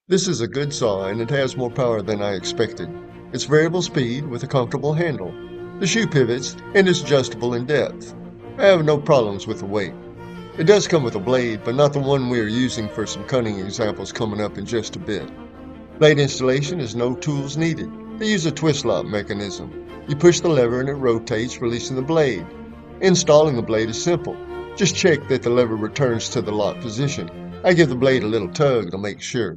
This is a good saw and it has more power than I expected. It's variable speed with a comfortable handle. The shoe pivots and is adjustable in depth. I have no problems with the weight. It does come with a blade, but not the one we are using for some cutting examples coming up in just a bit. Blade installation is no tools needed. I use a twist lock mechanism. You push the lever and it rotates, releasing the blade. Installing the blade is simple. Just check that the lever returns to the lock position. I give the blade a little tug to make sure.